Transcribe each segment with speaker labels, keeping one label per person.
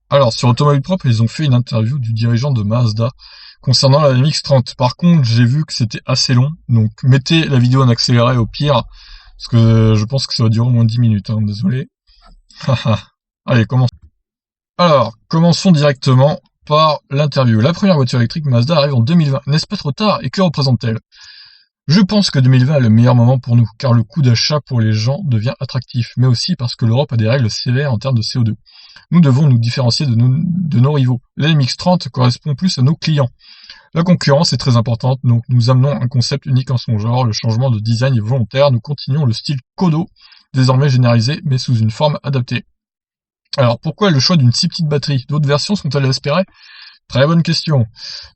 Speaker 1: Alors, sur Automobile Propre, ils ont fait une interview du dirigeant de Mazda concernant la MX-30. Par contre, j'ai vu que c'était assez long, donc mettez la vidéo en accéléré au pire, parce que je pense que ça va durer au moins 10 minutes, hein, désolé. Allez, commençons. Alors, commençons directement par l'interview. La première voiture électrique Mazda arrive en 2020. N'est-ce pas trop tard? Et que représente-t-elle? Je pense que 2020 est le meilleur moment pour nous, car le coût d'achat pour les gens devient attractif, mais aussi parce que l'Europe a des règles sévères en termes de CO2. Nous devons nous différencier de nos rivaux. La MX-30 correspond plus à nos clients. La concurrence est très importante, donc nous amenons un concept unique en son genre, le changement de design est volontaire, nous continuons le style Kodo, désormais généralisé, mais sous une forme adaptée. Alors pourquoi le choix d'une si petite batterie? D'autres versions sont-elles espérées? Très bonne question.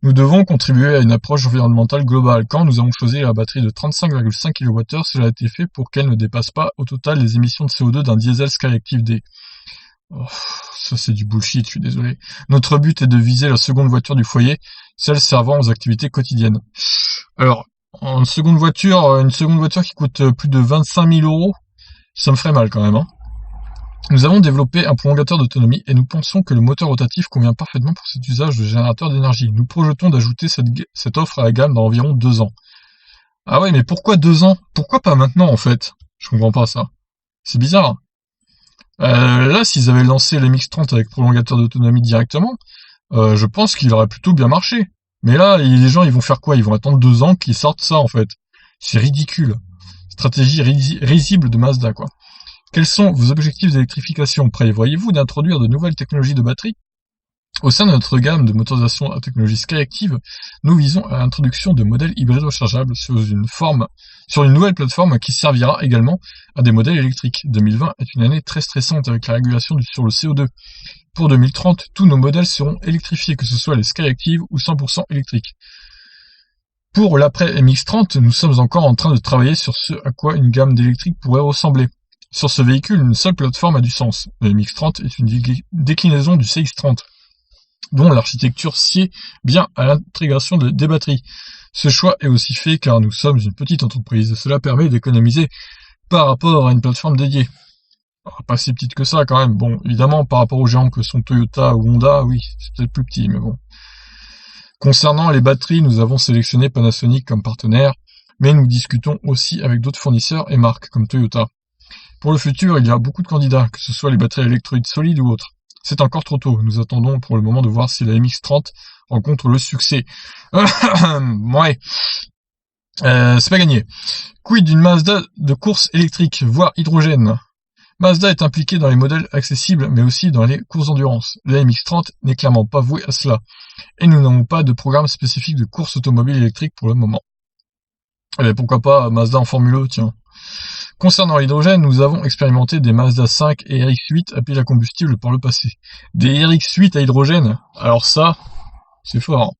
Speaker 1: Nous devons contribuer à une approche environnementale globale. Quand nous avons choisi la batterie de 35,5 kWh, cela a été fait pour qu'elle ne dépasse pas au total les émissions de CO2 d'un diesel Skyactiv D. Oh, ça c'est du bullshit, je suis désolé. Notre but est de viser la seconde voiture du foyer, celle servant aux activités quotidiennes. Alors, une seconde voiture qui coûte plus de 25 000 euros, ça me ferait mal quand même, hein. Nous avons développé un prolongateur d'autonomie et nous pensons que le moteur rotatif convient parfaitement pour cet usage de générateur d'énergie. Nous projetons d'ajouter cette offre à la gamme dans environ 2 ans. Ah ouais, mais pourquoi 2 ans? Pourquoi pas maintenant en fait? Je comprends pas ça. C'est bizarre. Là, s'ils avaient lancé l'MX-30 avec prolongateur d'autonomie directement, je pense qu'il aurait plutôt bien marché. Mais là, les gens, ils vont faire quoi? Ils vont attendre 2 ans qu'ils sortent ça, en fait. C'est ridicule. Stratégie risible de Mazda, quoi. Quels sont vos objectifs d'électrification? Prévoyez-vous d'introduire de nouvelles technologies de batterie? Au sein de notre gamme de motorisation à technologie Skyactiv, nous visons à l'introduction de modèles hybrides rechargeables sur une nouvelle plateforme qui servira également à des modèles électriques. 2020 est une année très stressante avec la régulation sur le CO2. Pour 2030, tous nos modèles seront électrifiés, que ce soit les Skyactiv ou 100% électriques. Pour l'après MX-30, nous sommes encore en train de travailler sur ce à quoi une gamme d'électrique pourrait ressembler. Sur ce véhicule, une seule plateforme a du sens. Le MX-30 est une déclinaison du CX-30, dont l'architecture sied bien à l'intégration des batteries. Ce choix est aussi fait car nous sommes une petite entreprise. Cela permet d'économiser par rapport à une plateforme dédiée. Pas si petite que ça quand même. Bon, évidemment, par rapport aux géants que sont Toyota ou Honda, oui, c'est peut-être plus petit, mais bon. Concernant les batteries, nous avons sélectionné Panasonic comme partenaire, mais nous discutons aussi avec d'autres fournisseurs et marques comme Toyota. Pour le futur, il y a beaucoup de candidats, que ce soit les batteries électrolytes solides ou autres. C'est encore trop tôt, nous attendons pour le moment de voir si la MX-30 rencontre le succès. Ouais, c'est pas gagné. Quid d'une Mazda de course électrique, voire hydrogène? Mazda est impliqué dans les modèles accessibles, mais aussi dans les courses d'endurance. La MX-30 n'est clairement pas vouée à cela. Et nous n'avons pas de programme spécifique de course automobile électrique pour le moment. Et pourquoi pas Mazda en Formule E, tiens. Concernant l'hydrogène, nous avons expérimenté des Mazda 5 et RX-8 à pile à combustible par le passé. Des RX-8 à hydrogène? Alors ça, c'est fort.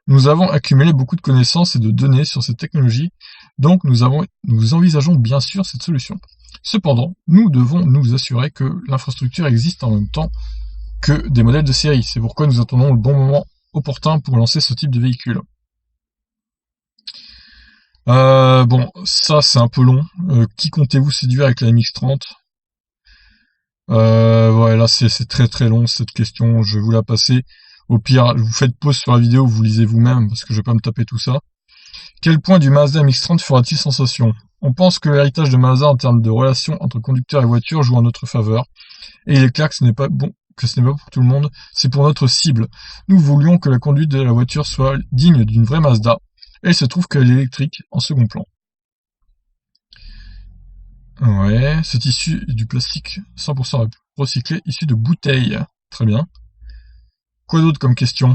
Speaker 1: Nous avons accumulé beaucoup de connaissances et de données sur cette technologie, donc nous envisageons bien sûr cette solution. Cependant, nous devons nous assurer que l'infrastructure existe en même temps que des modèles de série. C'est pourquoi nous attendons le bon moment opportun pour lancer ce type de véhicule. Bon, ça c'est un peu long. Qui comptez-vous séduire avec la MX-30? Ouais, là c'est très très long cette question, je vais vous la passer. Au pire, vous faites pause sur la vidéo, vous lisez vous-même, parce que je vais pas me taper tout ça. Quel point du Mazda MX-30 fera-t-il sensation? On pense que l'héritage de Mazda en termes de relation entre conducteur et voiture joue en notre faveur. Et il est clair que ce n'est pas pour tout le monde, c'est pour notre cible. Nous voulions que la conduite de la voiture soit digne d'une vraie Mazda, et il se trouve qu'elle est électrique en second plan. Ouais, c'est issu du plastique 100% recyclé, issu de bouteilles. Très bien. Quoi d'autre comme question?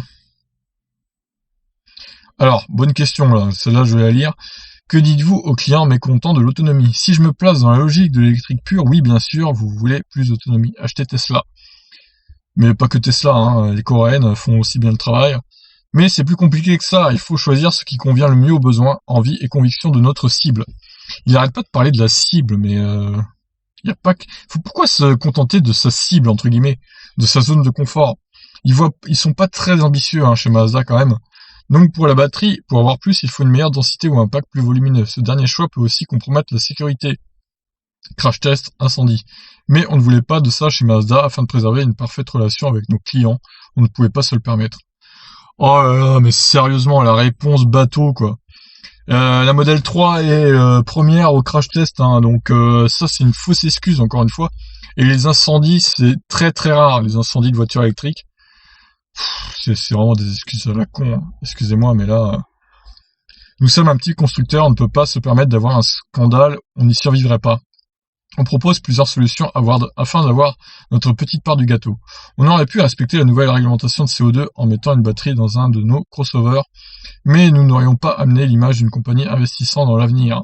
Speaker 1: Alors, bonne question là, celle-là je vais la lire. Que dites-vous aux clients mécontents de l'autonomie? Si je me place dans la logique de l'électrique pure, oui bien sûr, vous voulez plus d'autonomie, achetez Tesla. Mais pas que Tesla, hein, les coréennes font aussi bien le travail. Mais c'est plus compliqué que ça, il faut choisir ce qui convient le mieux aux besoins, envies et convictions de notre cible. Il n'arrête pas de parler de la cible, mais y a pas que... Pourquoi se contenter de sa cible, entre guillemets, de sa zone de confort? Ils sont pas très ambitieux hein, chez Mazda quand même. Donc pour la batterie, pour avoir plus, il faut une meilleure densité ou un pack plus volumineux. Ce dernier choix peut aussi compromettre la sécurité. Crash test, incendie. Mais on ne voulait pas de ça chez Mazda afin de préserver une parfaite relation avec nos clients. On ne pouvait pas se le permettre. Oh là là, mais sérieusement, la réponse bateau, quoi. La modèle 3 est première au crash test, hein, donc ça c'est une fausse excuse encore une fois. Et les incendies, c'est très très rare, les incendies de voitures électriques. C'est vraiment des excuses à la con, hein. Excusez-moi, mais là, nous sommes un petit constructeur, on ne peut pas se permettre d'avoir un scandale, on n'y survivrait pas. On propose plusieurs solutions afin d'avoir notre petite part du gâteau. On aurait pu respecter la nouvelle réglementation de CO2 en mettant une batterie dans un de nos crossovers, mais nous n'aurions pas amené l'image d'une compagnie investissant dans l'avenir.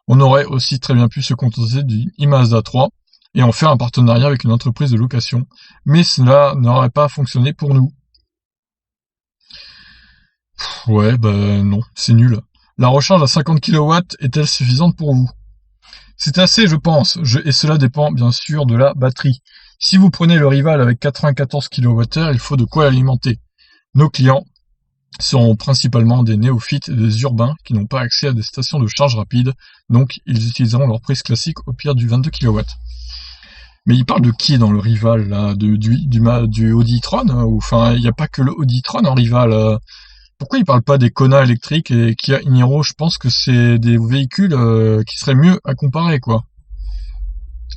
Speaker 1: On aurait aussi très bien pu se contenter du Mazda 3 et en faire un partenariat avec une entreprise de location, mais cela n'aurait pas fonctionné pour nous. Ouais, non, c'est nul. La recharge à 50 kW est-elle suffisante pour vous? C'est assez, je pense, et cela dépend bien sûr de la batterie. Si vous prenez le rival avec 94 kWh, il faut de quoi l'alimenter. Nos clients seront principalement des néophytes et des urbains qui n'ont pas accès à des stations de charge rapide, donc ils utiliseront leur prise classique au pire du 22 kW. Mais il parle de qui dans le rival, là? Du Audi e-tron? Enfin, il n'y a pas que le Audi e-tron en rival. Pourquoi il parle pas des Kona électriques et Kia Niro? Je pense que c'est des véhicules qui seraient mieux à comparer, quoi.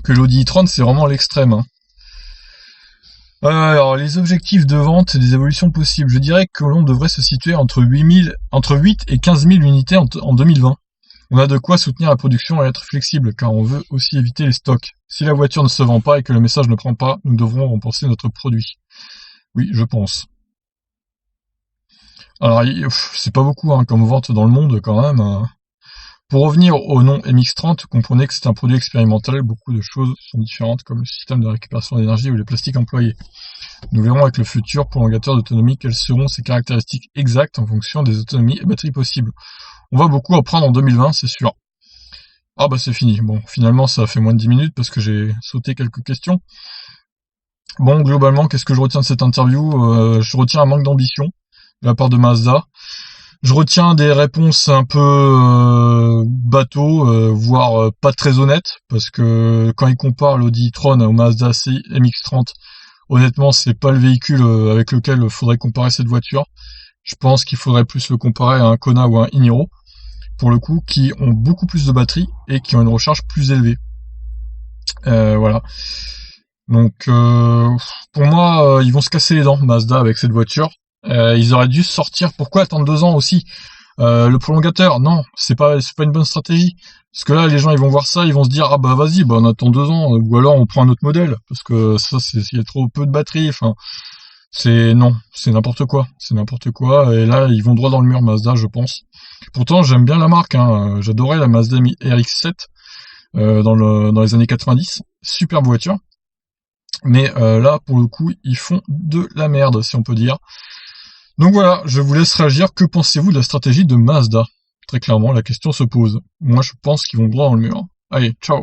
Speaker 1: Que l'Audi e-tron, c'est vraiment l'extrême, hein. Alors, les objectifs de vente et des évolutions possibles. Je dirais que l'on devrait se situer entre 8 et 15 000 unités en 2020. On a de quoi soutenir la production et être flexible, car on veut aussi éviter les stocks. Si la voiture ne se vend pas et que le message ne prend pas, nous devrons rembourser notre produit. Oui, je pense. Alors, c'est pas beaucoup hein, comme vente dans le monde quand même. Pour revenir au nom MX-30, comprenez que c'est un produit expérimental, beaucoup de choses sont différentes comme le système de récupération d'énergie ou les plastiques employés. Nous verrons avec le futur prolongateur d'autonomie quelles seront ses caractéristiques exactes en fonction des autonomies et batteries possibles. On va beaucoup apprendre en 2020, c'est sûr. Ah bah c'est fini. Bon, finalement ça a fait moins de 10 minutes parce que j'ai sauté quelques questions. Bon, globalement, qu'est-ce que je retiens de cette interview? Je retiens un manque d'ambition de la part de Mazda. Je retiens des réponses un peu bateau, voire pas très honnêtes, parce que quand il compare l'Audi e-tron au Mazda MX-30, honnêtement, c'est pas le véhicule avec lequel il faudrait comparer cette voiture. Je pense qu'il faudrait plus le comparer à un Kona ou un Niro, pour le coup, qui ont beaucoup plus de batterie et qui ont une recharge plus élevée. Voilà. Donc, pour moi, ils vont se casser les dents, Mazda, avec cette voiture. Ils auraient dû sortir. Pourquoi attendre 2 ans aussi? Le prolongateur, non, c'est pas une bonne stratégie. Parce que là, les gens, ils vont voir ça, ils vont se dire, ah bah vas-y, bah on attend 2 ans, ou alors on prend un autre modèle, parce que ça, il y a trop peu de batterie. Enfin, c'est n'importe quoi, c'est n'importe quoi. Et là, ils vont droit dans le mur, Mazda, je pense. Pourtant, j'aime bien la marque. Hein. J'adorais la Mazda RX-7 dans les années 90, superbe voiture. Mais là, pour le coup, ils font de la merde, si on peut dire. Donc voilà, je vous laisse réagir. Que pensez-vous de la stratégie de Mazda? Très clairement, la question se pose. Moi, je pense qu'ils vont droit dans le mur. Allez, ciao!